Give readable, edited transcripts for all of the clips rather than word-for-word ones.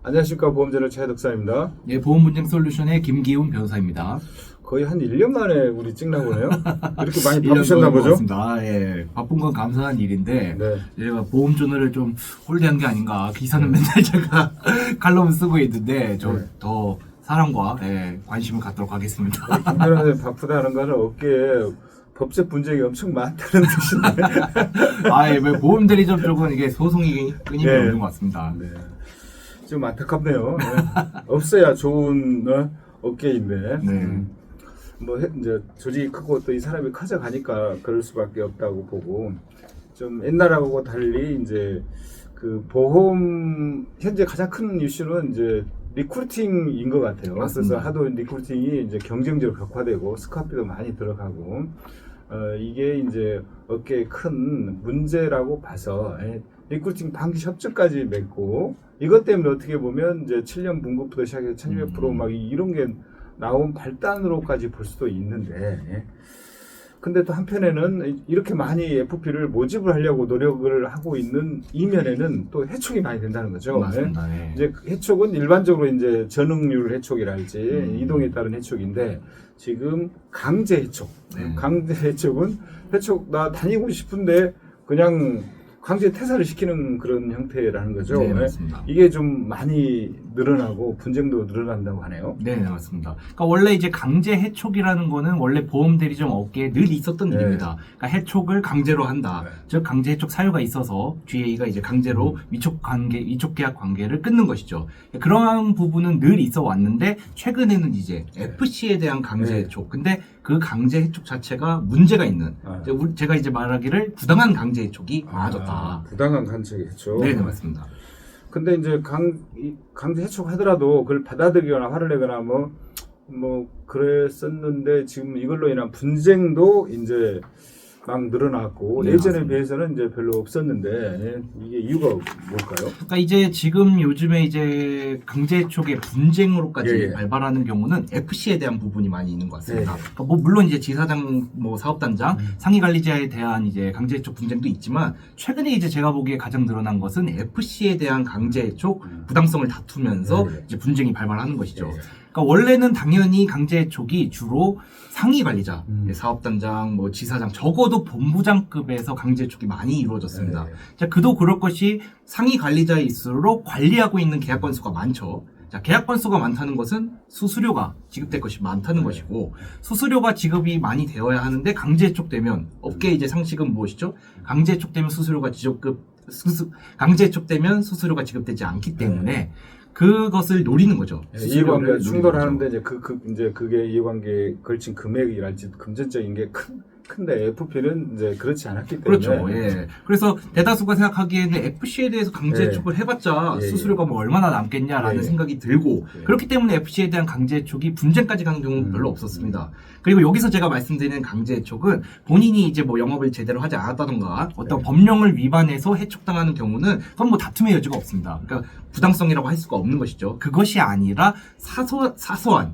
안녕하십니까. 보험제로 최덕사입니다. 예, 보험분쟁솔루션의 김기훈 변호사입니다. 거의 한 1년 만에 우리 찍나 보네요. 이렇게 많이 1년 바쁘셨나 보죠? 같습니다. 예, 바쁜 건 감사한 일인데 네. 제가 보험존을 좀 홀대한 게 아닌가. 기사는 맨날 제가 칼럼 쓰고 있는데 저 네. 더 사랑과 관심을 갖도록 하겠습니다. 김변호사님 바쁘다는 거는 어깨에 법적 분쟁이 엄청 많다는 뜻인데. 뭐 보험 대리점 쪽은 이게 소송이 끊임이 네. 없는 것 같습니다. 네. 좀 안타깝네요. 네. 없어야 좋은 어깨인데. 네. 이제 조직이 크고 또 이 사람이 커져가니까 그럴 수밖에 없다고 보고, 좀 옛날하고 달리 이제 그 보험 현재 가장 큰 이슈는 이제 리크루팅인 것 같아요. 맞습니다. 그래서 하도 리크루팅이 이제 경쟁적으로 격화되고 스카피도 많이 들어가고, 이게 이제 어깨에 큰 문제라고 봐서 리크루팅 단기 협정까지 맺고, 이것 때문에 어떻게 보면 이제 7년 분급부터 시작해서 1200% 막 이런 게 나온 발단으로까지 볼 수도 있는데, 근데 또 한편에는 이렇게 많이 FP를 모집을 하려고 노력을 하고 있는 이면에는 또 해촉이 많이 된다는 거죠. 맞습니다. 네. 이제 해촉은 일반적으로 이제 전응률 해촉이랄지 이동에 따른 해촉인데, 지금 강제 해촉. 네. 강제 해촉은 해촉 나 다니고 싶은데 그냥 강제 퇴사를 시키는 그런 형태라는 거죠. 네, 맞습니다. 이게 좀 많이 늘어나고 분쟁도 늘어난다고 하네요. 네, 맞습니다. 그러니까 원래 이제 강제 해촉이라는 거는 원래 보험 대리점 업계에 늘 있었던 네. 일입니다. 그러니까 해촉을 강제로 한다. 네. 즉 강제 해촉 사유가 있어서 GA가 이제 강제로 위촉 계약 관계를 끊는 것이죠. 그러한 부분은 늘 있어 왔는데 최근에는 이제 FC에 대한 강제 네. 해촉. 근데 그 강제 해촉 자체가 문제가 있는. 제가 이제 말하기를 부당한 강제 해촉이 많아졌다. 부당한 강제 해촉. 네, 맞습니다. 근데 이제 강제 해촉하더라도 그걸 받아들이거나 화를 내거나 뭐 그랬었는데, 지금 이걸로 인한 분쟁도 이제 막 늘어났고, 네, 예전에 맞습니다. 비해서는 이제 별로 없었는데, 이게 이유가 뭘까요? 그러니까 이제 지금 요즘에 이제 강제 해촉의 분쟁으로까지 예, 예. 발발하는 경우는 FC에 대한 부분이 많이 있는 것 같습니다. 예, 예. 그러니까 뭐 물론 이제 지사장, 뭐 사업단장, 상위 관리자에 대한 이제 강제 해촉 분쟁도 있지만, 최근에 이제 제가 보기에 가장 늘어난 것은 FC에 대한 강제 해촉 부당성을 다투면서 예, 예. 이제 분쟁이 발발하는 것이죠. 예, 예. 그러니까 원래는 당연히 강제 해촉이 주로 상위 관리자, 사업단장, 뭐 지사장, 적어도 본부장급에서 강제 해촉이 많이 이루어졌습니다. 네. 자, 그도 그럴 것이 상위 관리자일수록 관리하고 있는 계약 건수가 많죠. 자, 계약 건수가 많다는 것은 수수료가 지급될 것이 많다는 것이고, 수수료가 지급이 많이 되어야 하는데 강제 해촉되면 업계의 이제 상식은 무엇이죠? 강제 해촉되면 강제 해촉되면 수수료가 지급되지 않기 때문에 그것을 노리는 거죠. 이해관계 노리는 충돌하는데 거죠. 이제 그게 이해관계에 걸친 금액이랄지 금전적인 게 큰데 FP는 이제 그렇지 않았기 때문에. 그렇죠. 예. 그래서 대다수가 생각하기에는 FC에 대해서 강제 해촉을 해봤자 예, 예. 수수료가 뭐 얼마나 남겠냐라는 예, 예. 생각이 들고, 예. 그렇기 때문에 FC에 대한 강제 해촉이 분쟁까지 가는 경우는 별로 없었습니다. 그리고 여기서 제가 말씀드리는 강제 해촉은 본인이 이제 뭐 영업을 제대로 하지 않았다던가 어떤 법령을 위반해서 해촉당하는 경우는 그건 뭐 다툼의 여지가 없습니다. 그러니까 부당성이라고 할 수가 없는 것이죠. 그것이 아니라 사소한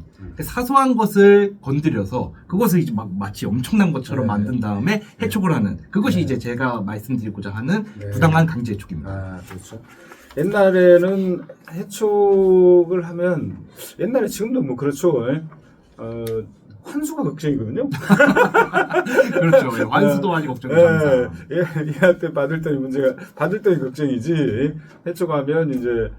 것을 건드려서 그것을 이제 마치 엄청난 것처럼 네. 만든 다음에 해촉을 하는, 그것이 이제 제가 말씀드리고자 하는 네. 부당한 강제 해촉입니다. 아, 그렇죠. 옛날에는 해촉을 하면, 옛날에 지금도 뭐 그렇죠. 환수가 걱정이거든요. 그렇죠. 예, 환수도 많이 걱정이죠. 항상. 얘한테 받을 돈이 걱정이지. 해촉하면 이제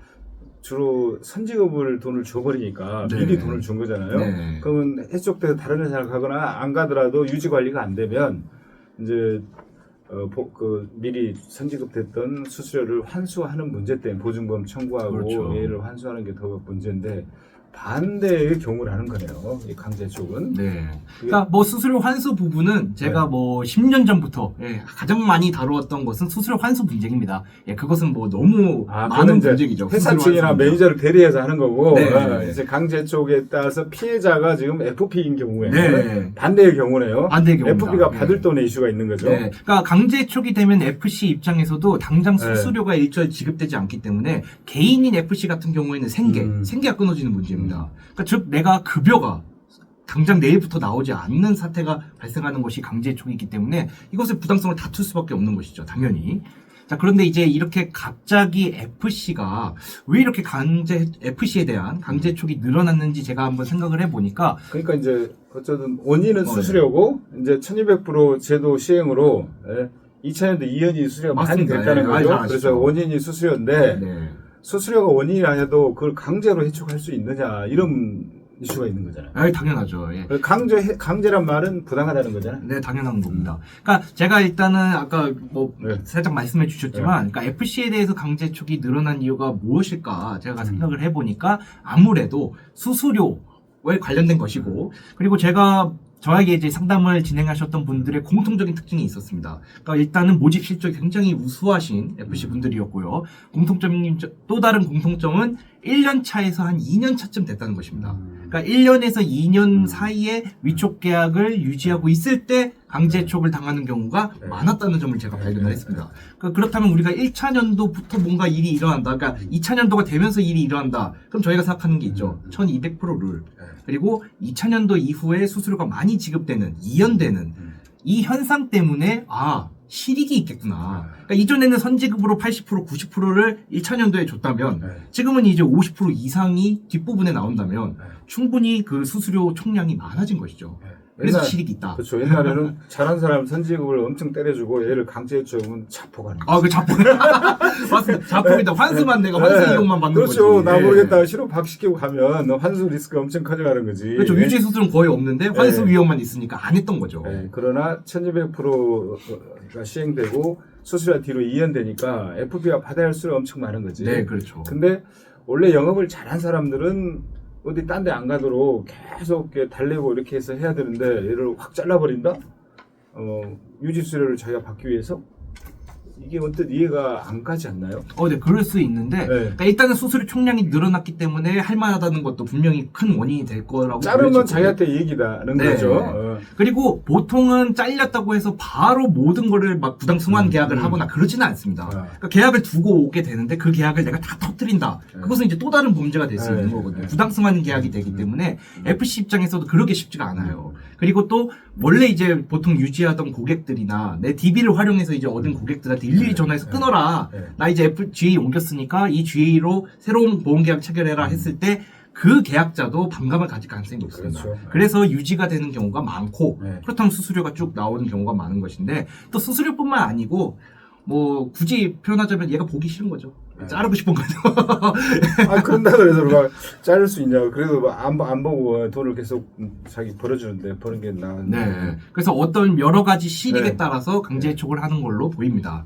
주로 선지급을 돈을 줘버리니까 네. 미리 돈을 준 거잖아요. 네. 그러면 해촉돼서 다른 회사를 가거나 안 가더라도 유지 관리가 안 되면 이제 미리 선지급됐던 수수료를 환수하는 문제 때문에 보증금 청구하고 그렇죠. 얘를 환수하는 게 더 문제인데, 반대의 경우라는 거네요. 이 강제 쪽은. 네. 그러니까 뭐 수수료 환수 부분은 제가 네. 뭐 10년 전부터 가장 많이 다루었던 것은 수수료 환수 분쟁입니다. 그것은 뭐 너무 많은 분쟁이죠. 회사 수수료 측이나 환수 매니저를 대리해서 하는 거고, 네. 이제 강제 쪽에 따라서 피해자가 지금 FP인 경우에 네. 반대의 경우네요. 반대의 경우입니다. FP가 네. 받을 돈의 이슈가 있는 거죠. 네. 그러니까 강제 해촉이 되면 FC 입장에서도 당장 네. 수수료가 일절 지급되지 않기 때문에 개인인 FC 같은 경우에는 생계가 끊어지는 문제입니다. 그러니까 즉 내가 급여가 당장 내일부터 나오지 않는 사태가 발생하는 것이 강제 해촉이기 때문에 이것의 부당성을 다툴 수밖에 없는 것이죠. 당연히. 자, 그런데 이제 이렇게 갑자기 FC가 왜 이렇게 FC에 대한 강제 촉이 늘어났는지 제가 한번 생각을 해보니까 그러니까 이제 어쨌든 원인은 네. 수수료고 이제 1200% 제도 시행으로 2000년도 2년이 수수료가 많이 맞습니다. 됐다는 예, 거죠. 잘 아시죠. 그래서 원인이 수수료인데 네. 수수료가 원인이 아니어도 그걸 강제로 해촉할 수 있느냐 이런 이슈가 있는 거잖아요. 아, 당연하죠. 예. 강제란 말은 부당하다는 거잖아요. 네, 당연한 겁니다. 그러니까 제가 일단은 아까 뭐 네. 살짝 말씀해 주셨지만, 그러니까 FC에 대해서 강제 촉이 늘어난 이유가 무엇일까 제가 생각을 해보니까 아무래도 수수료에 관련된 것이고, 그리고 저에게 이제 상담을 진행하셨던 분들의 공통적인 특징이 있었습니다. 그러니까 일단은 모집 실적이 굉장히 우수하신 FC 분들이었고요. 또 다른 공통점은 1년 차에서 한 2년 차쯤 됐다는 것입니다. 그러니까 1년에서 2년 사이에 위촉 계약을 유지하고 있을 때 강제촉을 당하는 경우가 많았다는 점을 제가 발견을 했습니다. 그러니까 그렇다면 우리가 1차 년도부터 뭔가 일이 일어난다. 그러니까 2차 년도가 되면서 일이 일어난다. 그럼 저희가 생각하는 게 있죠. 1200% 룰. 그리고 2차 년도 이후에 수수료가 많이 지급되는, 이연되는 이 현상 때문에 실익이 있겠구나. 그러니까 이전에는 선지급으로 80%, 90%를 1차 년도에 줬다면 지금은 이제 50% 이상이 뒷부분에 나온다면 충분히 그 수수료 총량이 많아진 것이죠. 그래서 실익이 있다. 그렇죠. 옛날에는 잘한 사람 선지급을 엄청 때려주고 얘를 강제 해촉은 자포가는 거죠. 그 자폭. 맞습니다. 자폭이다. 환수만 내가 환수 이용만 받는 거지. 그렇죠. 나 모르겠다. 실업 박시키고 가면 환수 리스크가 엄청 커져가는 거지. 그렇죠. 유지 수수료는 거의 없는데 환수 위험만 있으니까 안 했던 거죠. 그러나 1200%가 시행되고 수수료가 뒤로 이연되니까 FP가 받아야 할 수가 엄청 많은 거지. 네, 그렇죠. 근데 원래 영업을 잘한 사람들은 어디 딴 데 안 가도록 계속 이렇게 달래고 이렇게 해서 해야 되는데 얘를 확 잘라버린다? 유지 수수료를 자기가 받기 위해서? 이게 언뜻 이해가 안 가지 않나요? 네, 그럴 수 있는데, 그러니까 일단은 수수료 총량이 늘어났기 때문에 할만하다는 것도 분명히 큰 원인이 될 거라고. 자르면 보여지고. 자기한테 이익이다는 거죠. 그리고 보통은 잘렸다고 해서 바로 모든 거를 막 부당승환 계약을 하거나 그러지는 않습니다. 그러니까 계약을 두고 오게 되는데 그 계약을 내가 다 터뜨린다. 그것은 이제 또 다른 범죄가 될 수 있는 거거든요. 부당승환 계약이 되기 때문에 FC 입장에서도 그러기 쉽지가 않아요. 그리고 또 원래 이제 보통 유지하던 고객들이나 내 DB를 활용해서 이제 얻은 고객들한테 일일이 전화해서 끊어라. 나 이제 GA 옮겼으니까 이 GA로 새로운 보험계약 체결해라 했을 때 그 계약자도 반감을 가질 가능성이 높습니다. 그렇죠. 그래서 유지가 되는 경우가 많고 그렇다면 수수료가 쭉 나오는 경우가 많은 것인데 또 수수료뿐만 아니고 뭐 굳이 표현하자면 얘가 보기 싫은 거죠. 자르고 싶은 거죠. 그런다 그래서 막 자를 수 있냐고. 그래도 안 보고 돈을 계속 자기 벌어주는데 버는 게 나은데. 네. 그래서 어떤 여러 가지 실익에 따라서 강제 해촉을 하는 걸로 보입니다.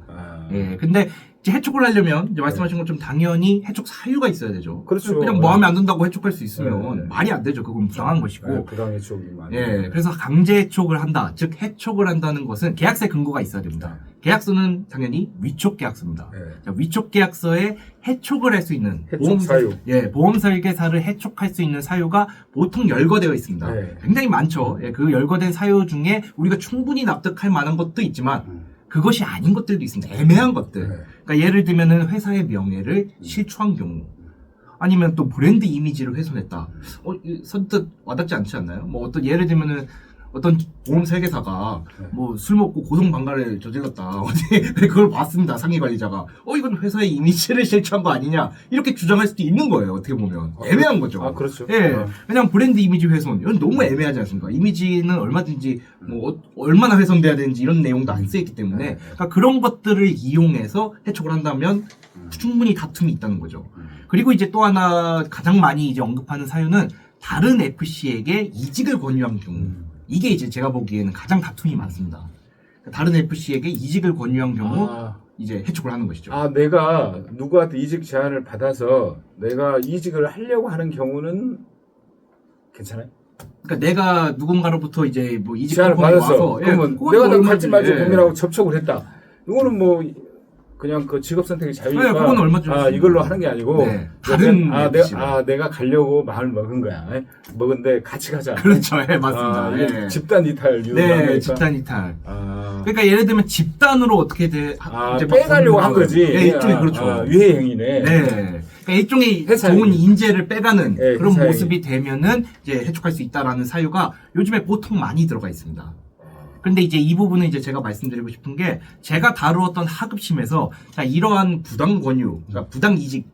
근데 이제 해촉을 하려면 이제 말씀하신 것처럼 당연히 해촉 사유가 있어야 되죠. 그렇죠. 그냥 마음에 안 든다고 해촉할 수 있으면 말이 안 되죠. 그건 부당한 것이고. 부당 해촉이 많이. 그래서 강제 해촉을 한다. 즉 해촉을 한다는 것은 계약서에 근거가 있어야 됩니다. 계약서는 당연히 위촉 계약서입니다. 자, 위촉 계약서에 해촉을 할 수 있는 해촉 사유. 보험 설계사를 해촉할 수 있는 사유가 보통 열거되어 있습니다. 굉장히 많죠. 그 열거된 사유 중에 우리가 충분히 납득할 만한 것도 있지만 그것이 아닌 것들도 있습니다. 애매한 것들. 그러니까 예를 들면은 회사의 명예를 실추한 경우, 아니면 또 브랜드 이미지를 훼손했다. 선뜻 와닿지 않지 않나요? 뭐 어떤 예를 들면은 어떤 보험 설계사가 뭐 술 먹고 고성방가를 저질렀다. 어디 그걸 봤습니다. 상위 관리자가. 이건 회사의 이미지를 실추한 거 아니냐. 이렇게 주장할 수도 있는 거예요. 어떻게 보면. 애매한 거죠. 그렇죠. 왜냐면 브랜드 이미지 훼손. 이건 너무 애매하지 않습니까? 이미지는 얼마든지 뭐 얼마나 훼손돼야 되는지 이런 내용도 안 쓰였기 때문에 그러니까 그런 것들을 이용해서 해촉을 한다면 충분히 다툼이 있다는 거죠. 그리고 이제 또 하나 가장 많이 이제 언급하는 사유는 다른 FC에게 이직을 권유한 경우. 이게 이제 제가 보기에는 가장 다툼이 많습니다. 다른 FC에게 이직을 권유한 경우 이제 해촉을 하는 것이죠. 내가 누구한테 이직 제안을 받아서 내가 이직을 하려고 하는 경우는 괜찮아요? 그러니까 내가 누군가로부터 이제 뭐 이직 제안을 공고가 받았어. 와서 그러면 내가 갈지 말지 고민하고 접촉을 했다. 이거는 뭐 그냥 그 직업 선택이 자유니까. 그건 얼마든지 이걸로 하는 게 아니고. 다른 내가 가려고 마음을 먹은 거야. 먹은데 같이 가자. 그렇죠. 맞습니다. 집단 이탈. 집단 이탈. 그러니까 예를 들면 집단으로 어떻게 이제 빼가려고 한 거지. 일종의 그렇죠. 유해 행위네. 그러니까 일종의 좋은 인재를 빼가는 그런 모습이 되면은 이제 해촉할 수 있다라는 사유가 요즘에 보통 많이 들어가 있습니다. 그런데 이제 이 부분은 이제 제가 말씀드리고 싶은 게 제가 다루었던 하급심에서 자, 이러한 부당 권유, 그러니까 부당 이직,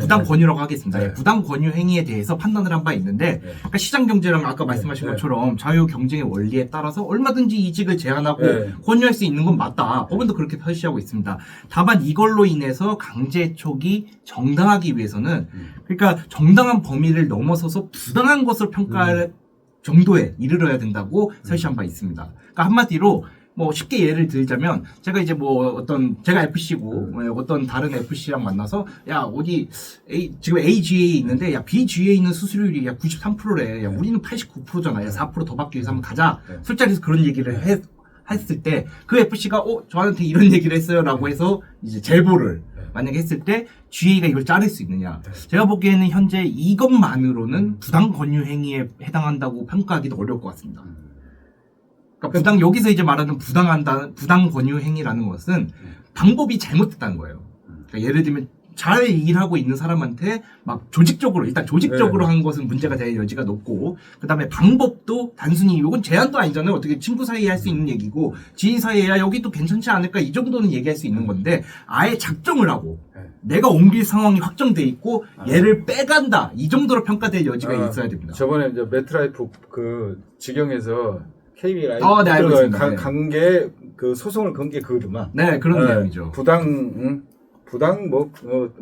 부당 권유라고 하겠습니다. 네. 부당 권유 행위에 대해서 판단을 한 바 있는데 그러니까 시장 경제랑 아까 말씀하신 네. 것처럼 자유 경쟁의 원리에 따라서 얼마든지 이직을 제한하고 네. 권유할 수 있는 건 맞다. 법원도 그렇게 표시하고 있습니다. 다만 이걸로 인해서 강제 촉이 정당하기 위해서는 그러니까 정당한 범위를 넘어서서 부당한 것을 평가할 정도에 이르러야 된다고 설시한 바 있습니다. 그러니까 한마디로 뭐 쉽게 예를 들자면 제가 이제 뭐 제가 FC고 어떤 다른 FC랑 만나서 야 어디 지금 AGA에 있는데 야 BGA에 있는 수수료율이 야 93%래. 야 우리는 89%잖아. 야 4%더 받기 위해서 한번 가자. 술자리에서 그런 얘기를 했을 때 그 FC가 저한테 이런 얘기를 했어요라고 해서 이제 제보를 만약에 했을 때 GA가 이걸 자를 수 있느냐? 제가 보기에는 현재 이것만으로는 부당 권유 행위에 해당한다고 평가하기도 어려울 것 같습니다. 그러니까 여기서 이제 말하는 부당 권유 행위라는 것은 방법이 잘못됐다는 거예요. 그러니까 예를 들면 잘 일하고 있는 사람한테 막 일단 조직적으로 한 것은 문제가 될 여지가 높고, 그 다음에 방법도 단순히 이건 제한도 아니잖아요. 어떻게 친구 사이에 할 수 있는 얘기고, 지인 사이에 야, 여기도 괜찮지 않을까 이 정도는 얘기할 수 있는 건데, 아예 작정을 하고, 내가 옮길 상황이 확정돼 있고, 얘를 빼간다. 이 정도로 평가될 여지가 있어야 됩니다. 저번에 이제 매트라이프 그 직영에서 KB 네, 알고 있습니다. 관계 그 소송을 건 게 그거더만. 네, 그런 내용이죠. 부당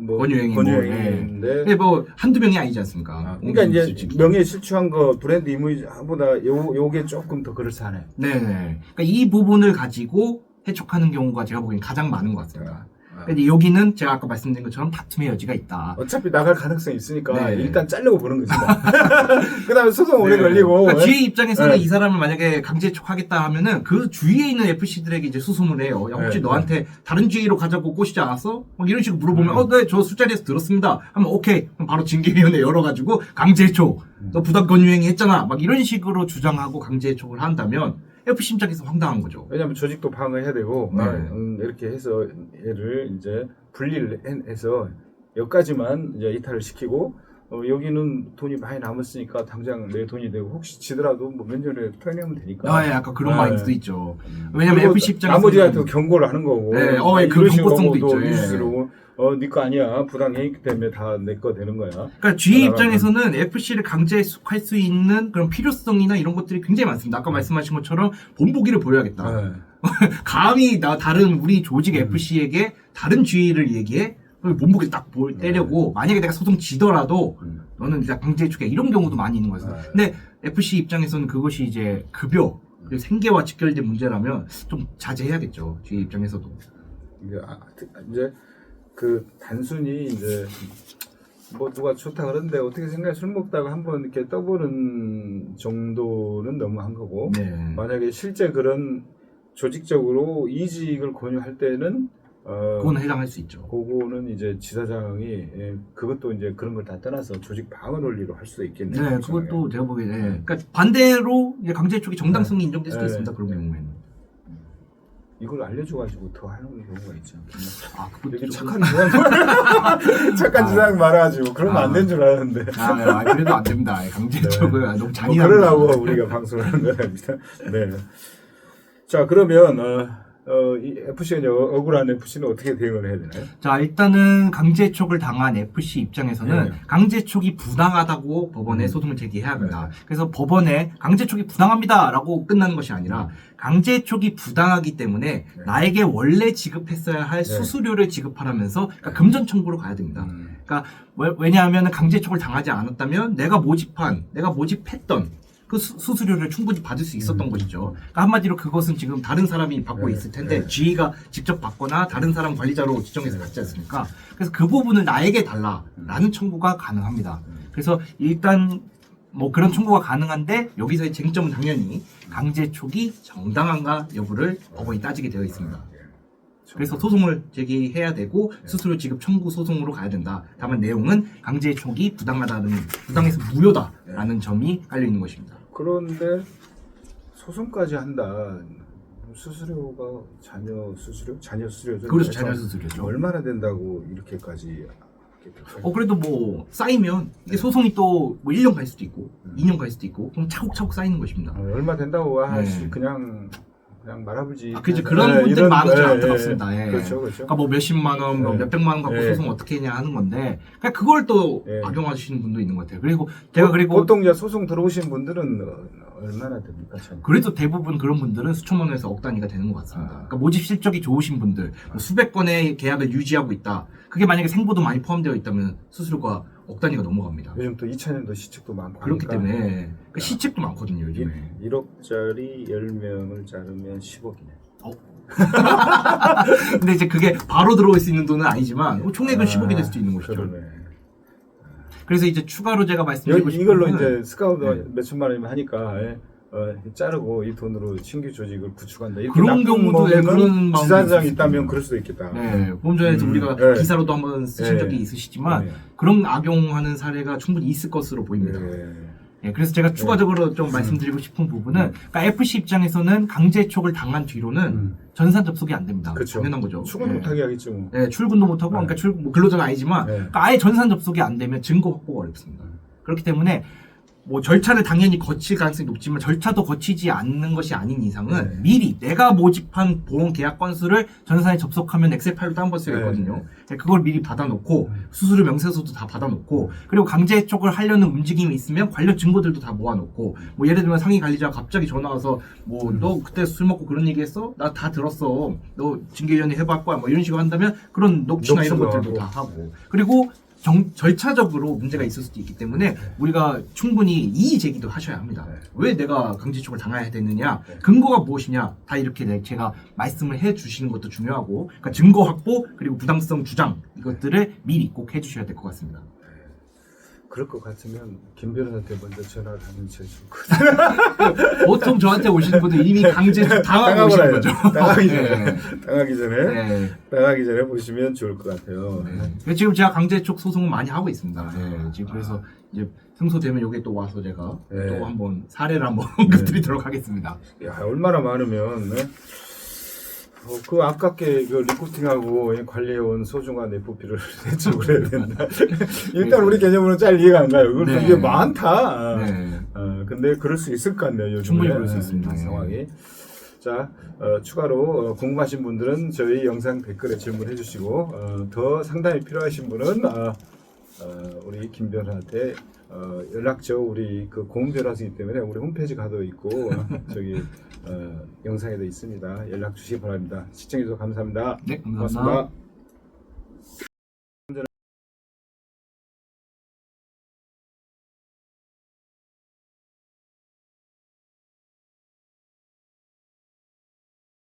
권유행위인데 뭐 한두 명이 아니지 않습니까? 그러니까 이제 명예 실추한 거 브랜드 이미지보다 요게 조금 더 그럴싸하네. 네. 그러니까 이 부분을 가지고 해촉하는 경우가 제가 보기엔 가장 많은 것 같습니다. 근데 여기는 제가 아까 말씀드린 것처럼 다툼의 여지가 있다. 어차피 나갈 가능성이 있으니까 네. 일단 자르고 보는 거지. 그 다음에 소송 오래 걸리고. 그러니까 GA 입장에서는 이 사람을 만약에 강제 해촉하겠다 하면은 그 주위에 있는 FC들에게 이제 수소문을 해요. 야, 혹시 너한테 다른 GA로 가자고 꼬시지 않았어? 막 이런 식으로 물어보면 네, 저 술자리에서 들었습니다. 하면 오케이. 그럼 바로 징계위원회 열어가지고 강제 해촉. 너 부당 권유행위 했잖아. 막 이런 식으로 주장하고 강제 해촉을 한다면 FC 입장에서 황당한 거죠. 왜냐면 조직도 방어해야 되고 이렇게 해서 얘를 이제 분리를 해서 여기까지만 이제 이탈을 시키고 여기는 돈이 많이 남았으니까 당장 내 돈이 되고 혹시 지더라도 뭐 몇 년에 토해내면 되니까. 약간 그런 마인드도 있죠. 왜냐면 FC 입장에서 나머지한테 경고를 하는 거고. 그 경고성도 있죠. 뉴스로 네 거 아니야. 부당행위 때문에 다 내 거 되는 거야. 그러니까 GA 입장에서는 FC를 강제 해촉할 수 있는 그런 필요성이나 이런 것들이 굉장히 많습니다. 아까 말씀하신 것처럼 본보기를 보여야겠다. 감히 다른 우리 조직 FC에게 다른 GA를 얘기해? 본보기 딱 때려고 만약에 내가 소송 지더라도 너는 이제 강제 해촉해. 이런 경우도 많이 있는 거였어요. 근데 FC 입장에서는 그것이 이제 급여 그리고 생계와 직결된 문제라면 좀 자제해야겠죠. GA 입장에서도. 이제 그 단순히 이제 뭐 누가 좋다 그러는데 어떻게 생각해 술 먹다가 한번 이렇게 떠보는 정도는 너무한 거고 만약에 실제 그런 조직적으로 이직을 권유할 때는 그거는 해당할 수 있죠. 그거는 이제 지사장이 그것도 이제 그런 걸 다 떠나서 조직 방어 논리로 할 수도 있겠네요. 네, 그것도 제가 보기에는 그러니까 반대로 이제 강제 해촉이 정당성이 인정될 수도 있습니다. 그런 경우에는. 이걸 알려줘가지고 더 하는 경우가 있죠. 되게 착한 지상 착한 지상 말아가지고 그러면 안 된 줄 알았는데. 그래도 안 됩니다. 강제 해촉은 너무 잔인합니다. 그러라고 우리가 방송을 하는 거랍니다. 네. 자 그러면 이 FC가 억울한 FC는 어떻게 대응을 해야 되나요? 자 일단은 강제 해촉을 당한 FC 입장에서는 강제 해촉이 부당하다고 법원에 소송을 제기해야 합니다. 그래서 법원에 강제 해촉이 부당합니다라고 끝나는 것이 아니라 강제 해촉이 부당하기 때문에 나에게 원래 지급했어야 할 수수료를 지급하라면서 그러니까 금전 청구로 가야 됩니다. 그러니까 왜냐하면 강제 해촉을 당하지 않았다면 내가 모집했던 그 수수료를 충분히 받을 수 있었던 것이죠. 그러니까 한마디로 그것은 지금 다른 사람이 받고 있을 텐데 GE가 직접 받거나 다른 사람 관리자로 지정해서 받지 않습니까? 그래서 그 부분을 나에게 달라라는 청구가 가능합니다. 그래서 일단 뭐 그런 청구가 가능한데 여기서의 쟁점은 당연히 강제 촉이 정당한가 여부를 법원이 따지게 되어 있습니다. 그래서 소송을 제기해야 되고 수수료 지급 청구 소송으로 가야 된다. 다만 내용은 강제 촉이 부당해서 무효다라는 점이 깔려 있는 것입니다. 그런데 소송까지 한다. 수수료가 자녀 수수료죠. 그렇죠. 자녀 수수료죠. 얼마나 된다고 이렇게까지 그래도 뭐 쌓이면 이게 소송이 또 뭐 1년 갈 수도 있고 2년 갈 수도 있고 그럼 차곡차곡 쌓이는 것입니다. 얼마 된다고 그냥 그냥 말아보지. 그죠. 그런 분들이 이런, 많은 줄 예, 들었습니다. 예. 그렇죠, 그렇죠. 그러니까 뭐 몇십만 원, 뭐 예. 몇백만 원 갖고 예. 소송 어떻게 했냐 하는 건데, 그러니까 그걸 또 예. 악용하시는 분도 있는 것 같아요. 그리고 제가 보통 이제 소송 들어오신 분들은 얼마나 됩니까? 참? 그래도 대부분 그런 분들은 수천만 원에서 억 단위가 되는 것 같습니다. 아. 그러니까 모집 실적이 좋으신 분들, 뭐 수백 건의 계약을 유지하고 있다. 그게 만약에 생보도 많이 포함되어 있다면 수수료가 억 단위가 넘어갑니다. 요즘 또 2차년도 시책도 많고 그렇기 하니까 때문에 그러니까 시책도 많거든요, 요즘에. 1억짜리 10명을 자르면 10억이네. 근데 이제 그게 바로 들어올 수 있는 돈은 아니지만 총액은 10억이 될 수도 있는 것이죠. 그러네. 그래서 이제 추가로 제가 말씀드리고 싶은 이걸로 거는 이제 스카우트 네. 몇 천만 원이면 하니까 자르고 이 돈으로 신규 조직을 구축한다. 이렇게 그런 나쁜 경우도 몸에는 그런 마음도 지사장이 있을 있다면 수도 그럴 수도 있겠다. 네, 보험 전에도 우리가 네. 기사로도 한번 쓰신 네. 적이 있으시지만 네. 그런 악용하는 사례가 충분히 있을 것으로 보입니다. 예, 그래서 제가 추가적으로 좀 말씀드리고 싶은 부분은 그러니까 FC 입장에서는 강제촉을 당한 뒤로는 전산 접속이 안 됩니다. 그렇죠. 당연한 거죠. 출근 못하게 하겠죠. 뭐. 네, 출근도 못하고 네. 그러니까 뭐 근로자는 아니지만 네. 그러니까 아예 전산 접속이 안 되면 증거 확보가 어렵습니다. 그렇기 때문에 뭐 절차를 당연히 거칠 가능성이 높지만 절차도 거치지 않는 것이 아닌 이상은 네. 미리 내가 모집한 보험 계약 건수를 전산에 접속하면 엑셀 파일로 다운받을 수가 있거든요. 그걸 미리 받아놓고 수수료 명세서도 다 받아놓고 그리고 강제 해촉을 하려는 움직임이 있으면 관련 증거들도 다 모아놓고 뭐 예를 들면 상위 관리자가 갑자기 전화 와서 뭐 너 그때 술 먹고 그런 얘기했어? 나 다 들었어. 너 징계위원회 해볼 거야. 뭐 이런 식으로 한다면 그런 녹취나 이런 녹취도 것들도 하고. 다 하고 그리고 절차적으로 문제가 있을 수도 있기 때문에 우리가 충분히 이의 제기도 하셔야 합니다. 네. 왜 내가 강제촉을 당해야 되느냐, 네. 근거가 무엇이냐, 다 이렇게 제가 말씀을 해 주시는 것도 중요하고, 그러니까 증거 확보 그리고 부당성 주장 이것들을 미리 꼭 해주셔야 될 것 같습니다. 그럴 것 같으면 김 변호사한테 먼저 전화를 하면 제일 좋을 것 같아요. 보통 저한테 오시는 분들 이미 강제촉 당하고 오시는 거죠. 당하기 전에. 네. 당하기 전에. 네. 당하기 전에 보시면 좋을 것 같아요. 네. 지금 제가 강제촉 소송을 많이 하고 있습니다. 네. 지금 그래서 이제 승소되면 여기 또 와서 제가 네. 또 한번 사례를 한번 언급드리도록 하겠습니다. 야, 얼마나 많으면, 네? 그 아깝게 그 리코팅하고 관리해온 소중한 FP를 대출을 해야 된다. 일단 우리 개념으로는 잘 이해가 안 가요. 그걸 네. 이게 많다. 네. 근데 그럴 수 있을 것 같네요. 요즘에. 충분히 그럴 수 있습니다. 상황이. 자, 추가로 궁금하신 분들은 저희 영상 댓글에 질문해 주시고 더 상담이 필요하신 분은 우리 김 변호사한테 연락처 우리 그 고은 변호사이기 때문에 우리 홈페이지 가도 있고 저기 영상에도 있습니다. 연락 주시기 바랍니다. 시청해주셔서 감사합니다. 네, 감사합니다. 고맙습니다.